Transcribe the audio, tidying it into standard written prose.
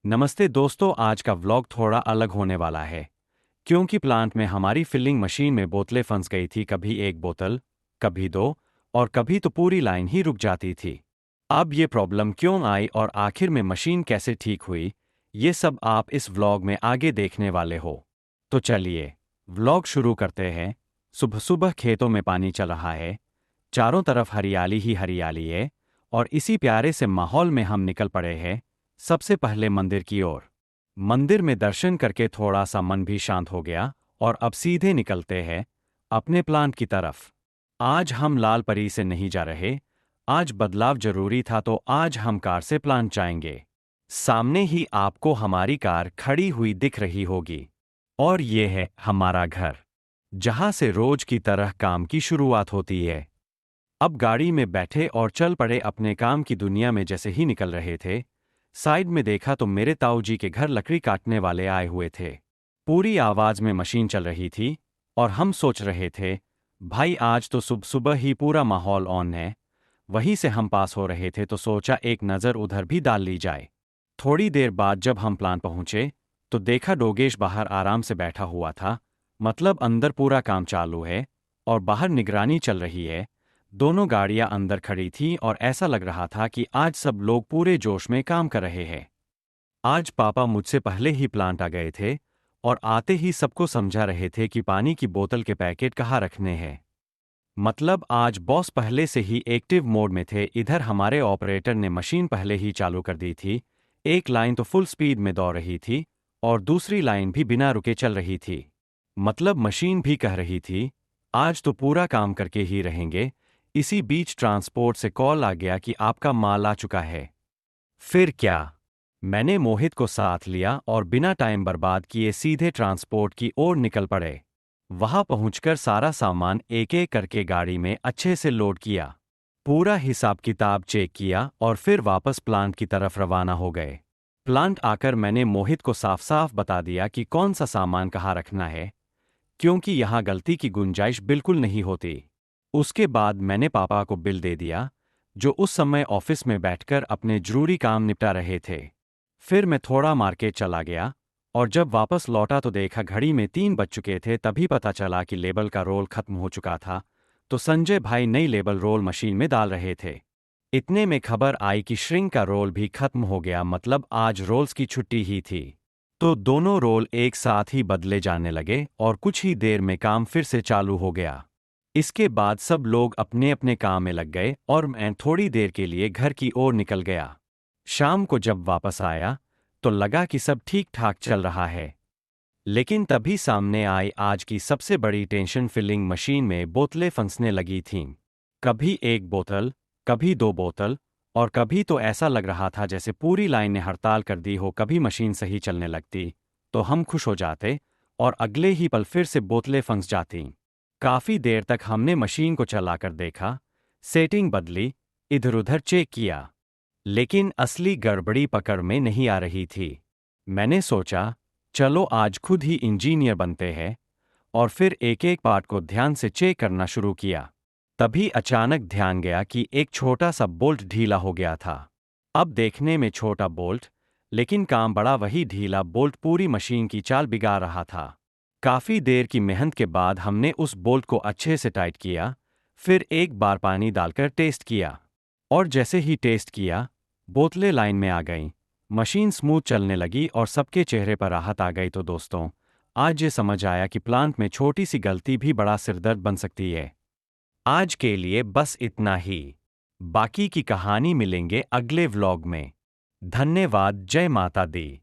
नमस्ते दोस्तों, आज का व्लॉग थोड़ा अलग होने वाला है क्योंकि प्लांट में हमारी फिलिंग मशीन में बोतलें फंस गई थी। कभी एक बोतल, कभी दो, और कभी तो पूरी लाइन ही रुक जाती थी। अब ये प्रॉब्लम क्यों आई और आखिर में मशीन कैसे ठीक हुई, ये सब आप इस व्लॉग में आगे देखने वाले हो। तो चलिए व्लॉग शुरू करते हैं। सुबह सुबह खेतों में पानी चल रहा है, चारों तरफ हरियाली ही हरियाली है, और इसी प्यारे से माहौल में हम निकल पड़े हैं सबसे पहले मंदिर की ओर। मंदिर में दर्शन करके थोड़ा सा मन भी शांत हो गया और अब सीधे निकलते हैं अपने प्लांट की तरफ। आज हम लाल परी से नहीं जा रहे, आज बदलाव जरूरी था तो आज हम कार से प्लांट जाएंगे। सामने ही आपको हमारी कार खड़ी हुई दिख रही होगी, और ये है हमारा घर, जहां से रोज की तरह काम की शुरुआत होती है। अब गाड़ी में बैठे और चल पड़े अपने काम की दुनिया में। जैसे ही निकल रहे थे, साइड में देखा तो मेरे ताऊ जी के घर लकड़ी काटने वाले आए हुए थे। पूरी आवाज में मशीन चल रही थी और हम सोच रहे थे, भाई आज तो सुबह सुबह ही पूरा माहौल ऑन है। वहीं से हम पास हो रहे थे तो सोचा एक नज़र उधर भी डाल ली जाए। थोड़ी देर बाद जब हम प्लांट पहुंचे तो देखा डोगेश बाहर आराम से बैठा हुआ था। मतलब अंदर पूरा काम चालू है और बाहर निगरानी चल रही है। दोनों गाड़ियां अंदर खड़ी थीं और ऐसा लग रहा था कि आज सब लोग पूरे जोश में काम कर रहे हैं। आज पापा मुझसे पहले ही प्लांट आ गए थे और आते ही सबको समझा रहे थे कि पानी की बोतल के पैकेट कहाँ रखने हैं। मतलब आज बॉस पहले से ही एक्टिव मोड में थे। इधर हमारे ऑपरेटर ने मशीन पहले ही चालू कर दी थी। एक लाइन तो फुल स्पीड में दौड़ रही थी और दूसरी लाइन भी बिना रुके चल रही थी। मतलब मशीन भी कह रही थी, आज तो पूरा काम करके ही रहेंगे। इसी बीच ट्रांसपोर्ट से कॉल आ गया कि आपका माल आ चुका है। फिर क्या, मैंने मोहित को साथ लिया और बिना टाइम बर्बाद किए सीधे ट्रांसपोर्ट की ओर निकल पड़े। वहां पहुंचकर सारा सामान एक एक करके गाड़ी में अच्छे से लोड किया, पूरा हिसाब किताब चेक किया और फिर वापस प्लांट की तरफ रवाना हो गए। प्लांट आकर मैंने मोहित को साफ साफ बता दिया कि कौन सा सामान कहाँ रखना है, क्योंकि यहाँ गलती की गुंजाइश बिल्कुल नहीं होती। उसके बाद मैंने पापा को बिल दे दिया, जो उस समय ऑफिस में बैठकर अपने जरूरी काम निपटा रहे थे। फिर मैं थोड़ा मार्केट चला गया और जब वापस लौटा तो देखा घड़ी में 3 बज चुके थे। तभी पता चला कि लेबल का रोल खत्म हो चुका था, तो संजय भाई नई लेबल रोल मशीन में डाल रहे थे। इतने में खबर आई कि श्रिंक का रोल भी खत्म हो गया। मतलब आज रोल्स की छुट्टी ही थी। तो दोनों रोल एक साथ ही बदले जाने लगे और कुछ ही देर में काम फिर से चालू हो गया। इसके बाद सब लोग अपने अपने काम में लग गए और मैं थोड़ी देर के लिए घर की ओर निकल गया। शाम को जब वापस आया तो लगा कि सब ठीक ठाक चल रहा है, लेकिन तभी सामने आई आज की सबसे बड़ी टेंशन। फिलिंग मशीन में बोतलें फंसने लगी थीं। कभी एक बोतल, कभी 2 बोतल, और कभी तो ऐसा लग रहा था जैसे पूरी लाइन ने हड़ताल कर दी हो। कभी मशीन सही चलने लगती तो हम खुश हो जाते और अगले ही पल फिर से बोतलें फंस जातीं। काफी देर तक हमने मशीन को चलाकर देखा, सेटिंग बदली, इधर उधर चेक किया, लेकिन असली गड़बड़ी पकड़ में नहीं आ रही थी। मैंने सोचा, चलो आज खुद ही इंजीनियर बनते हैं, और फिर एक एक पार्ट को ध्यान से चेक करना शुरू किया। तभी अचानक ध्यान गया कि एक छोटा सा बोल्ट ढीला हो गया था। अब देखने में छोटा बोल्ट, लेकिन काम बड़ा। वही ढीला बोल्ट पूरी मशीन की चाल बिगाड़ रहा था। काफी देर की मेहनत के बाद हमने उस बोल्ट को अच्छे से टाइट किया, फिर एक बार पानी डालकर टेस्ट किया, और जैसे ही टेस्ट किया, बोतलें लाइन में आ गईं, मशीन स्मूथ चलने लगी और सबके चेहरे पर राहत आ गई। तो दोस्तों, आज ये समझ आया कि प्लांट में छोटी सी गलती भी बड़ा सिरदर्द बन सकती है। आज के लिए बस इतना ही। बाकी की कहानी मिलेंगे अगले व्लॉग में। धन्यवाद। जय माता दी।